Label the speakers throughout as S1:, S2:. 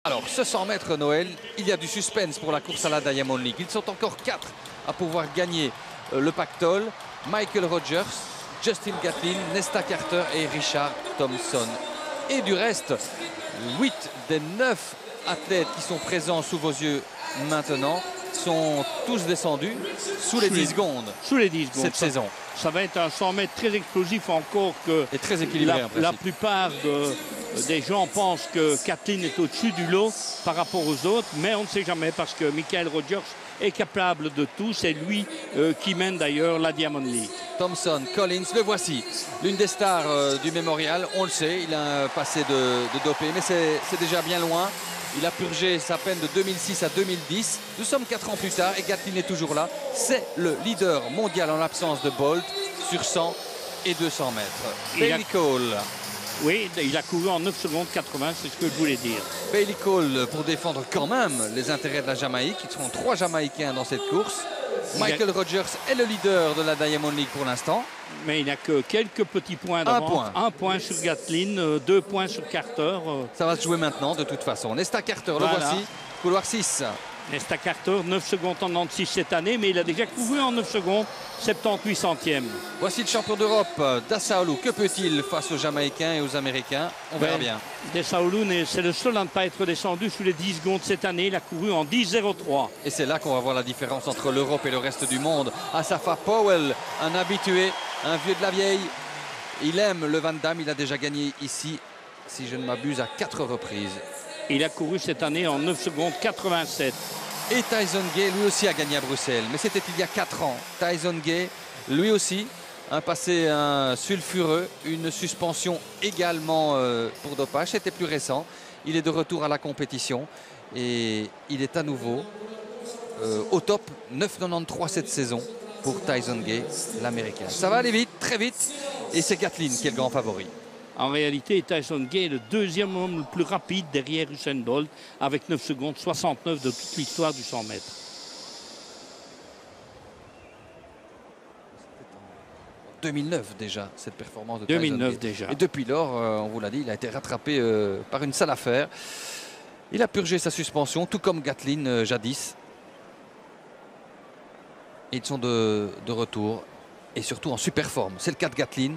S1: Alors, ce 100 mètres, Noël, il y a du suspense pour la course à la Diamond League. Ils sont encore 4 à pouvoir gagner le pactole. Michael Rogers, Justin Gatlin, Nesta Carter et Richard Thompson. Et du reste, 8 des 9 athlètes qui sont présents sous vos yeux maintenant sont tous descendus sous les 10 secondes.
S2: Sous les 10 secondes.
S1: Cette saison.
S2: Ça va être un 100 mètres très explosif encore que
S1: et très équilibré.
S2: La plupart des gens pensent que Gatlin est au-dessus du lot par rapport aux autres, mais on ne sait jamais parce que Michael Rogers est capable de tout. C'est lui qui mène d'ailleurs la Diamond League.
S1: Thompson, Collins, le voici. L'une des stars du mémorial, on le sait, il a un passé de dopé, mais c'est déjà bien loin. Il a purgé sa peine de 2006 à 2010. Nous sommes 4 ans plus tard et Gatlin est toujours là. C'est le leader mondial en l'absence de Bolt sur 100 et 200 mètres. Bailey Cole.
S2: Oui, il a couru en 9 secondes 80, c'est ce que je voulais dire.
S1: Bailey Cole pour défendre quand même les intérêts de la Jamaïque. Ils seront 3 Jamaïcains dans cette course. Michael Rogers est le leader de la Diamond League pour l'instant.
S2: Mais il n'a que quelques petits points d'avance. Un point sur Gatlin, 2 points sur Carter.
S1: Ça va se jouer maintenant de toute façon. Nesta Carter, le voici, couloir 6.
S2: Nesta Carter, 9 secondes 96 cette année, mais il a déjà couru en 9 secondes 78 centièmes.
S1: Voici le champion d'Europe, Dassaoulou. Que peut-il face aux Jamaïcains et aux Américains? On verra bien.
S2: Dassaoulou, c'est le seul à ne pas être descendu sous les 10 secondes cette année. Il a couru en 10,03.
S1: Et c'est là qu'on va voir la différence entre l'Europe et le reste du monde. Asafa Powell, un habitué, un vieux de la vieille. Il aime le Van Damme. Il a déjà gagné ici, si je ne m'abuse, à 4 reprises.
S2: Il a couru cette année en 9 secondes 87.
S1: Et Tyson Gay, lui aussi, a gagné à Bruxelles. Mais c'était il y a 4 ans. Tyson Gay, lui aussi, un passé sulfureux, une suspension également pour dopage. C'était plus récent. Il est de retour à la compétition. Et il est à nouveau au top. 9,93 cette saison pour Tyson Gay, l'Américain. Ça va aller vite, très vite. Et c'est Gatlin qui est le grand favori.
S2: En réalité, Tyson Gay est le deuxième homme le plus rapide derrière Usain Bolt avec 9 secondes 69 de toute l'histoire du 100 mètres.
S1: 2009 déjà, cette performance de
S2: 2009 déjà.
S1: Et depuis lors, on vous l'a dit, il a été rattrapé par une sale affaire. Il a purgé sa suspension, tout comme Gatlin jadis. Ils sont de retour et surtout en super forme. C'est le cas de Gatlin.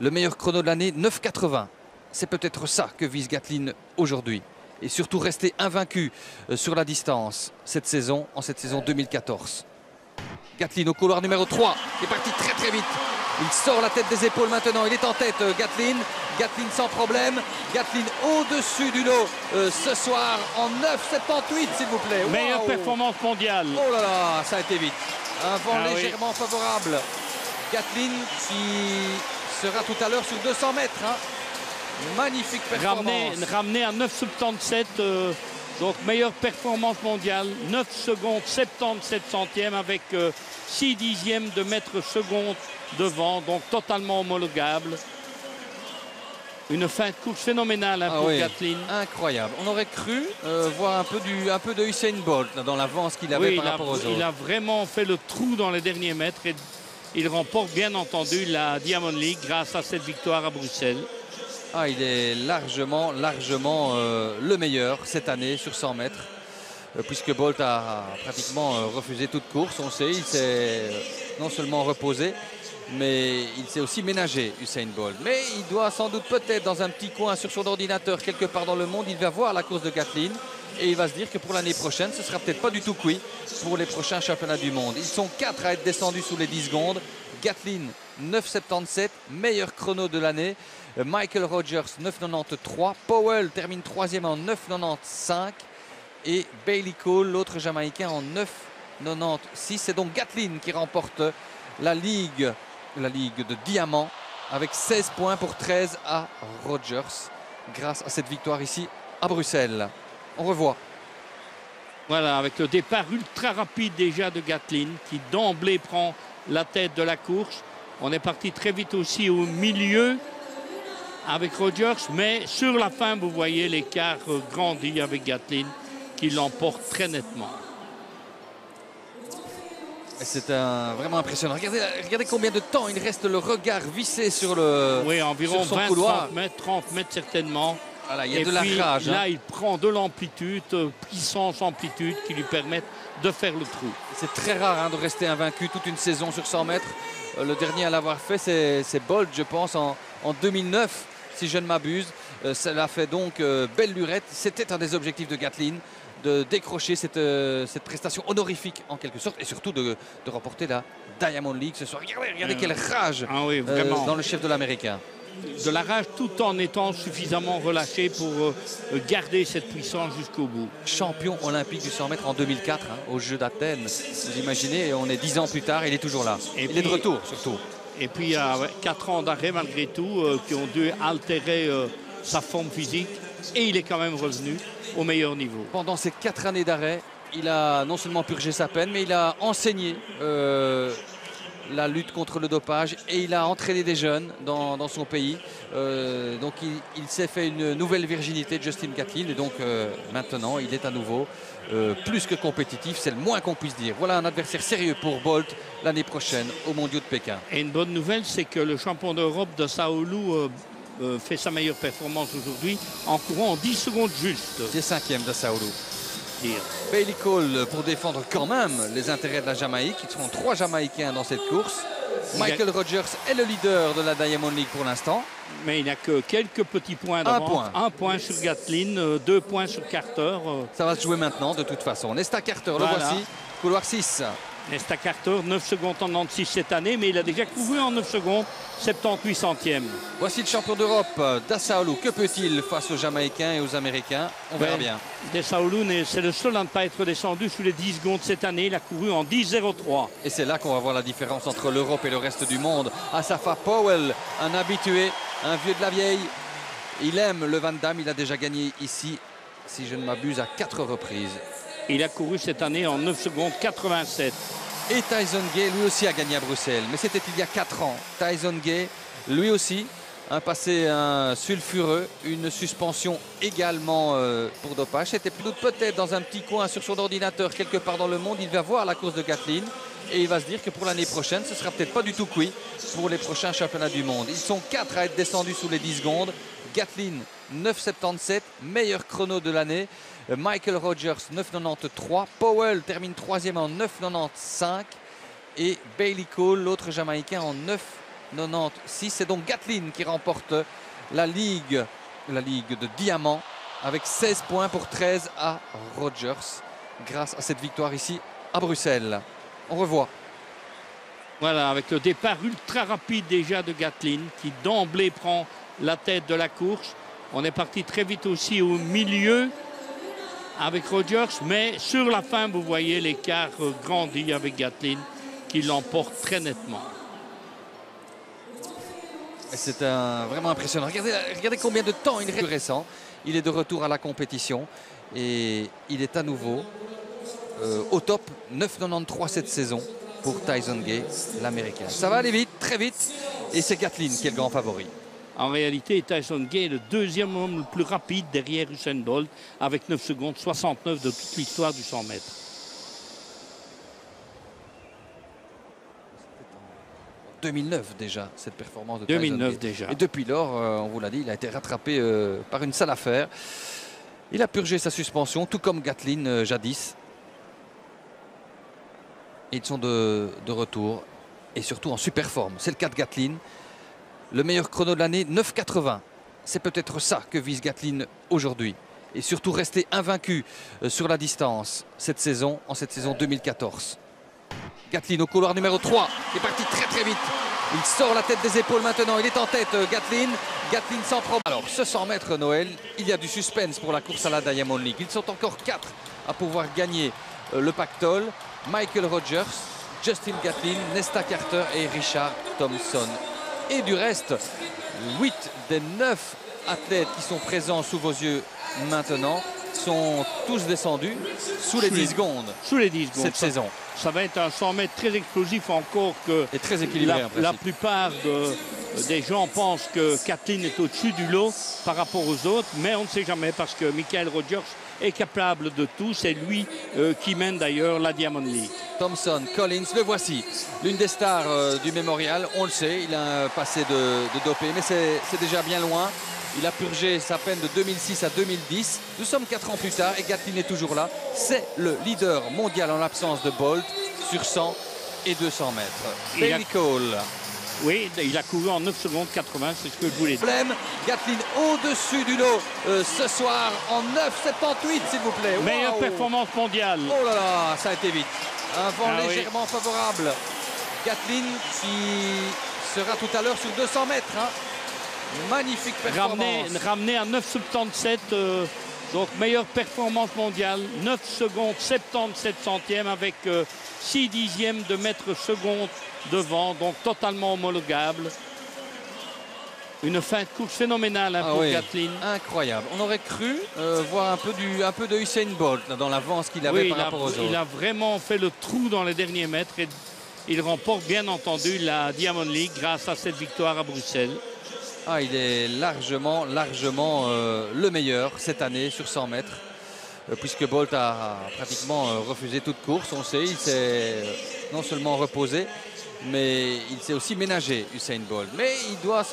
S1: Le meilleur chrono de l'année, 9,80. C'est peut-être ça que vise Gatlin aujourd'hui. Et surtout rester invaincu sur la distance cette saison, en cette saison 2014. Gatlin au couloir numéro 3, qui est parti très très vite. Il sort la tête des épaules maintenant. Il est en tête, Gatlin. Gatlin sans problème. Gatlin au-dessus du lot ce soir en 9,78 s'il vous plaît.
S2: Meilleure performance mondiale.
S1: Oh là là, ça a été vite. Un vent légèrement favorable. Gatlin qui sera tout à l'heure sur 200 mètres. Hein. Magnifique performance.
S2: Ramené à 9,77. Donc meilleure performance mondiale. 9 secondes 77 centièmes avec 6 dixièmes de mètre seconde devant. Donc totalement homologable. Une fin de course phénoménale pour Gatlin.
S1: Incroyable. On aurait cru voir un peu de Usain Bolt là, dans l'avance qu'il avait par rapport aux autres.
S2: Il a vraiment fait le trou dans les derniers mètres. Et il remporte bien entendu la Diamond League grâce à cette victoire à Bruxelles.
S1: Ah, il est largement le meilleur cette année sur 100 mètres. Puisque Bolt a pratiquement refusé toute course. On le sait, il s'est non seulement reposé, mais il s'est aussi ménagé, Usain Bolt. Mais il doit sans doute peut-être dans un petit coin sur son ordinateur quelque part dans le monde, il va voir la course de Gatlin et il va se dire que pour l'année prochaine, ce sera peut-être pas du tout cuit pour les prochains championnats du monde. Ils sont 4 à être descendus sous les 10 secondes. Gatlin, 9,77, meilleur chrono de l'année. Michael Rogers, 9,93. Powell termine 3e en 9,95. Et Bailey Cole, l'autre Jamaïcain, en 9,96. C'est donc Gatlin qui remporte la Ligue de Diamant avec 16 points pour 13 à Rogers grâce à cette victoire ici à Bruxelles. On revoit.
S2: Voilà, avec le départ ultra rapide déjà de Gatlin qui d'emblée prend la tête de la course. On est parti très vite aussi au milieu avec Rogers, mais sur la fin, vous voyez l'écart grandit avec Gatlin qui l'emporte très nettement.
S1: C'est vraiment impressionnant. Regardez combien de temps il reste le regard vissé sur le
S2: Oui, environ
S1: sur son
S2: 20,
S1: couloir.
S2: 30 mètres certainement.
S1: Voilà, il y a
S2: Et
S1: de la
S2: puis,
S1: rage.
S2: là,
S1: Hein.
S2: il prend de l'amplitude, puissance, amplitude, qui lui permettent de faire le trou.
S1: C'est très rare hein, de rester invaincu toute une saison sur 100 mètres. Le dernier à l'avoir fait, c'est Bolt, je pense, en 2009, si je ne m'abuse. Cela fait donc belle lurette. C'était un des objectifs de Gatlin, de décrocher cette prestation honorifique en quelque sorte, et surtout de remporter la Diamond League ce soir. Regardez quelle rage
S2: Oui, vraiment.
S1: dans le chef de l'Américain.
S2: De la rage tout en étant suffisamment relâché pour garder cette puissance jusqu'au bout.
S1: Champion olympique du 100 mètres en 2004 hein, aux Jeux d'Athènes. Vous imaginez, on est 10 ans plus tard, il est toujours là. Il est de retour surtout.
S2: Et puis il y a 4 ans d'arrêt malgré tout qui ont dû altérer sa forme physique, et il est quand même revenu au meilleur niveau.
S1: Pendant ces 4 années d'arrêt, il a non seulement purgé sa peine, mais il a enseigné la lutte contre le dopage, et il a entraîné des jeunes dans son pays. Donc il s'est fait une nouvelle virginité, Justin Gatlin, et donc maintenant il est à nouveau plus que compétitif, c'est le moins qu'on puisse dire. Voilà un adversaire sérieux pour Bolt l'année prochaine aux Mondiaux de Pékin.
S2: Et une bonne nouvelle, c'est que le champion d'Europe de Sao Paulo fait sa meilleure performance aujourd'hui en courant en 10 secondes juste.
S1: C'est 5e de Sao Paulo. Bailey Cole pour défendre quand même les intérêts de la Jamaïque. Ils seront 3 Jamaïcains dans cette course. Michael Rogers est le leader de la Diamond League pour l'instant.
S2: Mais il n'a que quelques petits points d'avance. Un point sur Gatlin, 2 points sur Carter.
S1: Ça va se jouer maintenant de toute façon. Nesta Carter,
S2: voilà.
S1: Le voici, couloir 6.
S2: Nesta Carter, 9 secondes 96 cette année, mais il a déjà couru en 9 secondes 78 centièmes.
S1: Voici le champion d'Europe d'Assaoulou. Que peut-il face aux Jamaïcains et aux Américains? On verra bien.
S2: Desaoulou, c'est le seul à ne pas être descendu sous les 10 secondes cette année. Il a couru en 10,03.
S1: Et c'est là qu'on va voir la différence entre l'Europe et le reste du monde. Asafa Powell, un habitué, un vieux de la vieille. Il aime le Van Damme. Il a déjà gagné ici, si je ne m'abuse, à 4 reprises.
S2: Il a couru cette année en 9 secondes 87.
S1: Et Tyson Gay, lui aussi, a gagné à Bruxelles. Mais c'était il y a 4 ans. Tyson Gay, lui aussi, un passé sulfureux, une suspension également pour dopage. C'était peut-être dans un petit coin sur son ordinateur quelque part dans le monde. Il va voir la course de Gatlin et il va se dire que pour l'année prochaine, ce sera peut-être pas du tout cuit pour les prochains championnats du monde. Ils sont 4 à être descendus sous les 10 secondes. Gatlin, 9,77, meilleur chrono de l'année. Michael Rogers, 9,93. Powell termine 3e en 9,95. Et Bailey Cole, l'autre Jamaïcain, en 9,96. C'est donc Gatlin qui remporte la Ligue de Diamant avec 16 points pour 13 à Rogers grâce à cette victoire ici à Bruxelles. On revoit.
S2: Voilà, avec le départ ultra rapide déjà de Gatlin qui d'emblée prend la tête de la course. On est parti très vite aussi au milieu avec Rogers, mais sur la fin, vous voyez l'écart grandit avec Gatlin qui l'emporte très nettement.
S1: C'est vraiment impressionnant. Regardez combien de temps il est récent. Il est de retour à la compétition et il est à nouveau au top. 9,93 cette saison pour Tyson Gay, l'Américain. Ça va aller vite, très vite, et c'est Gatlin qui est le grand favori.
S2: En réalité, Tyson Gay est le deuxième homme le plus rapide derrière Usain Bolt avec 9 secondes 69 de toute l'histoire du 100 mètres.
S1: En 2009 déjà, cette performance de
S2: 2009
S1: Tyson Gay.
S2: déjà.
S1: Et depuis lors, on vous l'a dit, il a été rattrapé par une sale affaire. Il a purgé sa suspension, tout comme Gatlin jadis. Et ils sont de retour et surtout en super forme. C'est le cas de Gatlin. Le meilleur chrono de l'année, 9,80. C'est peut-être ça que vise Gatlin aujourd'hui. Et surtout rester invaincu sur la distance cette saison, en cette saison 2014. Gatlin au couloir numéro 3, qui est parti très très vite. Il sort la tête des épaules maintenant, il est en tête Gatlin. Gatlin sans problème. Alors ce 100 mètres Noël, il y a du suspense pour la course à la Diamond League. Ils sont encore 4 à pouvoir gagner le pactole. Michael Rogers, Justin Gatlin, Nesta Carter et Richard Thompson. Et du reste, 8 des 9 athlètes qui sont présents sous vos yeux maintenant sont tous descendus sous les 10 secondes.
S2: Sous les 10 secondes
S1: cette saison.
S2: Ça va être un 100 mètres très explosif encore que
S1: et très équilibré,
S2: la plupart des gens pensent que Gatlin est au-dessus du lot par rapport aux autres, mais on ne sait jamais parce que Michael Rogers est capable de tout. C'est lui qui mène d'ailleurs la Diamond League.
S1: Thompson, Collins, le voici. L'une des stars du mémorial, on le sait, il a un passé de dopé, mais c'est déjà bien loin. Il a purgé sa peine de 2006 à 2010. Nous sommes 4 ans plus tard et Gatlin est toujours là. C'est le leader mondial en l'absence de Bolt sur 100 et 200 mètres. Bailey Cole.
S2: Oui, il a couru en 9 secondes 80, c'est ce que je voulais dire.
S1: Gatlin au-dessus du lot ce soir en 9,78 s'il vous plaît.
S2: Meilleure performance mondiale.
S1: Oh là là, ça a été vite. Un vent légèrement favorable. Gatlin qui sera tout à l'heure sur 200 mètres. Hein. Magnifique performance.
S2: Ramené à 9,77, donc meilleure performance mondiale. 9 secondes 77 centièmes avec 6 dixièmes de mètre seconde devant, donc totalement homologable. Une fin de course phénoménale pour Gatlin.
S1: Incroyable. On aurait cru voir un peu de Usain Bolt dans l'avance qu'il avait par rapport aux autres.
S2: Il a vraiment fait le trou dans les derniers mètres et il remporte bien entendu la Diamond League grâce à cette victoire à Bruxelles.
S1: Ah, il est largement le meilleur cette année sur 100 mètres. Puisque Bolt a pratiquement refusé toute course. On sait, il s'est non seulement reposé, mais il s'est aussi ménagé, Usain Bolt. Mais il doit